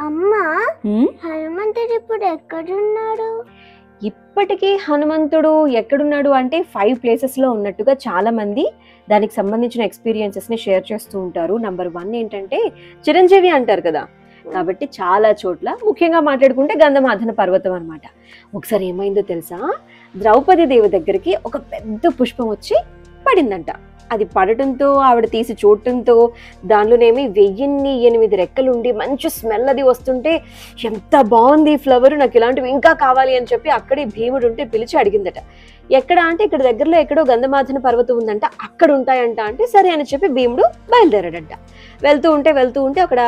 అమ్మా హనుమంతుడు ఇప్పుడు ఎక్కడున్నాడు? ఇప్పటికీ హనుమంతుడు ఎక్కడున్నాడు అంటే 5 ప్లేసెస్లో ఉన్నట్టుగా చాలా మంది దానికి సంబంధించిన ఎక్స్పీరియన్సెస్ని షేర్ చేస్తూ ఉంటారు. నంబర్ 1 ఏంటంటే చిరంజీవి అంటారు కదా, కాబట్టి చాలా చోట్ల ముఖ్యంగా మాట్లాడుకుంటే గంధమాదన పర్వతం అనమాట. ఒకసారి ఏమైందో తెలుసా, ద్రౌపది దేవి దగ్గరికి ఒక పెద్ద పుష్పం వచ్చి పడిందంట. అది పడటంతో ఆవిడ తీసి చూడటంతో దానిలోనేమి 1008 రెక్కలుండి మంచి స్మెల్ అది వస్తుంటే ఎంత బాగుంది ఫ్లవర్, నాకు ఇలాంటివి ఇంకా కావాలి అని చెప్పి అక్కడే భీముడు ఉంటే పిలిచి అడిగిందట. ఎక్కడ అంటే ఇక్కడ దగ్గరలో ఎక్కడో గంధమాదన పర్వతం ఉందంట, అక్కడ ఉంటాయంట. అంటే సరే అని చెప్పి భీముడు బయలుదేరాడంట. వెళ్తూ ఉంటే అక్కడ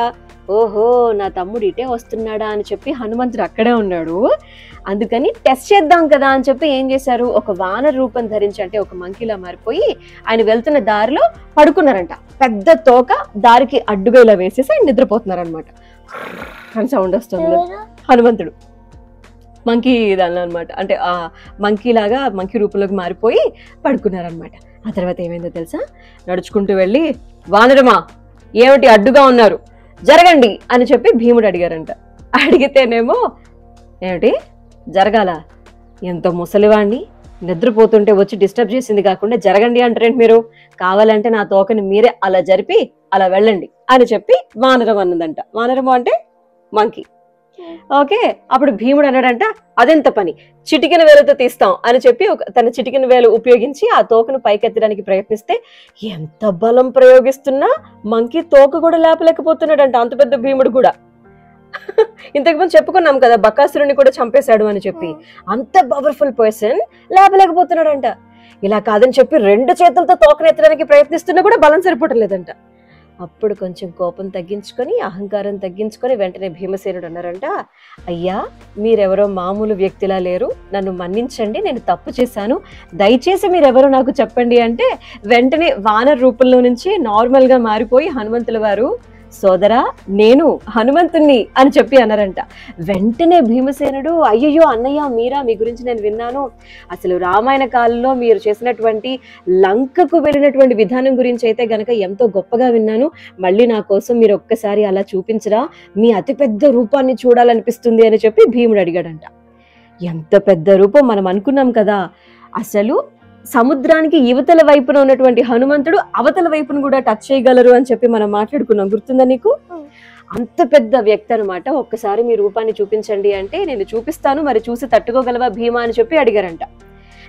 ఓహో నా తమ్ముడు ఇటే వస్తున్నాడా అని చెప్పి హనుమంతుడు అక్కడే ఉన్నాడు. అందుకని టెస్ట్ చేద్దాం కదా అని చెప్పి ఏం చేశారు, ఒక వానర రూపం ధరించి అంటే ఒక మంకీలా మారిపోయి ఆయన వెళ్తున్న దారిలో పడుకున్నారంట. పెద్ద తోక దారికి అడ్డుగా ఇలా వేసేసి ఆయన నిద్రపోతున్నారనమాట. అని సౌండ్ వస్తుంది. హనుమంతుడు మంకీ దానిలో అనమాట, అంటే ఆ మంకీలాగా మంకీ రూపంలోకి మారిపోయి పడుకున్నారనమాట. ఆ తర్వాత ఏమైందో తెలుసా, నడుచుకుంటూ వెళ్ళి వానరమా ఏమిటి అడ్డుగా ఉన్నారు, జరగండి అని చెప్పి భీముడు అడిగారంట. అడిగితేనేమో ఏమిటి జరగాల, ఎంతో ముసలివాణ్ణి నిద్రపోతుంటే వచ్చి డిస్టర్బ్ చేసింది కాకుండా జరగండి అంటారేంటి మీరు, కావాలంటే నా తోకని మీరే అలా జరిపి అలా వెళ్ళండి అని చెప్పి వానరం అన్నదంట. వానరము అంటే మంకీ. ఓకే, అప్పుడు భీముడు అన్నాడంట అదెంత పని, చిటికెన వేలుతో తీస్తాం అని చెప్పి తన చిటికెన వేలు ఉపయోగించి ఆ తోకను పైకెత్తడానికి ప్రయత్నిస్తే ఎంత బలం ప్రయోగిస్తున్నా మంకీ తోక కూడా లేపలేకపోతున్నాడంట. అంత పెద్ద భీముడు కూడా. ఇంతకుముందు చెప్పుకున్నాం కదా బకాసురుని కూడా చంపేశాడు అని చెప్పి, అంత పవర్ఫుల్ పర్సన్ లేపలేకపోతున్నాడంట. ఇలా కాదని చెప్పి 2 చేతులతో తోకనెత్తడానికి ప్రయత్నిస్తున్నా కూడా బలం సరిపోవటం లేదంట. అప్పుడు కొంచెం కోపం తగ్గించుకొని అహంకారం తగ్గించుకొని వెంటనే భీమసేనుడు అన్నారంట, అయ్యా మీరెవరో మామూలు వ్యక్తిలా లేరు, నన్ను మన్నించండి, నేను తప్పు చేశాను, దయచేసి మీరెవరో నాకు చెప్పండి అంటే వెంటనే వానర రూపంలో నుంచి నార్మల్గా మారిపోయి హనుమంతుల వారు సోదరా నేను హనుమంతుణ్ణి అని చెప్పి అన్నారంట. వెంటనే భీమసేనుడు అయ్యయ్యో అన్నయ్య మీరా, మీ గురించి నేను విన్నాను, అసలు రామాయణ కాలంలో మీరు చేసినటువంటి లంకకు వెళ్ళినటువంటి విధానం గురించి అయితే గనక ఎంతో గొప్పగా విన్నాను, మళ్ళీ నా కోసం మీరు ఒక్కసారి అలా చూపించరా, మీ అతిపెద్ద రూపాన్ని చూడాలనిపిస్తుంది అని చెప్పి భీముడు అడిగాడంట. ఎంత పెద్ద రూపం, మనం అనుకున్నాం కదా అసలు సముద్రానికి యువతల వైపున ఉన్నటువంటి హనుమంతుడు అవతల వైపును కూడా టచ్ చేయగలరు అని చెప్పి మనం మాట్లాడుకున్నాం, గుర్తుందా నీకు? అంత పెద్ద వ్యక్తి అనమాట. ఒక్కసారి మీ రూపాన్ని చూపించండి అంటే నేను చూపిస్తాను, మరి చూసి తట్టుకోగలవా భీమా అని చెప్పి అడిగారంట.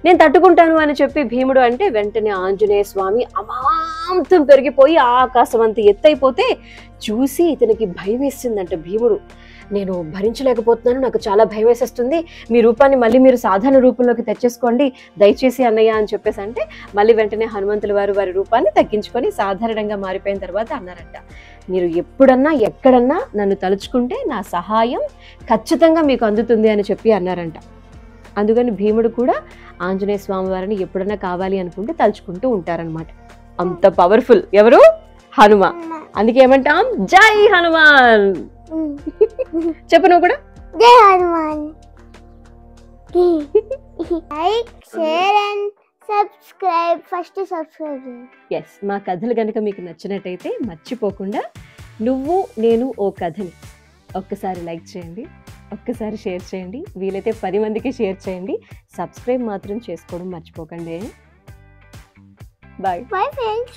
నేను తట్టుకుంటాను అని చెప్పి భీముడు అంటే వెంటనే ఆంజనేయ స్వామి అమాంతం పెరిగిపోయి ఆకాశం అంత ఎత్తైపోతే చూసి ఇతనికి భయం వేసిందంట. భీముడు నేను భరించలేకపోతున్నాను, నాకు చాలా భయం వేసేస్తుంది, మీ రూపాన్ని మళ్ళీ మీరు సాధారణ రూపంలోకి తెచ్చేసుకోండి దయచేసి అన్నయ్య అని చెప్పేసి అంటే మళ్ళీ వెంటనే హనుమంతుల వారు వారి రూపాన్ని తగ్గించుకొని సాధారణంగా మారిపోయిన తర్వాత అన్నారంట, మీరు ఎప్పుడన్నా ఎక్కడన్నా నన్ను తలుచుకుంటే నా సహాయం ఖచ్చితంగా మీకు అందుతుంది అని చెప్పి అన్నారంట. అందుకని భీముడు కూడా ఆంజనేయ స్వామి వారిని ఎప్పుడన్నా కావాలి అనుకుంటే తలుచుకుంటూ ఉంటారనమాట. అంత పవర్ఫుల్ ఎవరు, హనుమ. అందుకే ఏమంటాం జై హనుమాన్. చెప్పు నువ్వు కూడా జై Hanuman. Like share and subscribe. First subscribe. Yes, మా కథలు కనుక మీకు నచ్చినట్టయితే మర్చిపోకుండా నువ్వు నేను ఓ కథని ఒక్కసారి లైక్ చేయండి, ఒక్కసారి షేర్ చేయండి, వీలైతే 10 మందికి షేర్ చేయండి. సబ్స్క్రైబ్ మాత్రం చేసుకోవడం మర్చిపోకండి. Bye bye friends.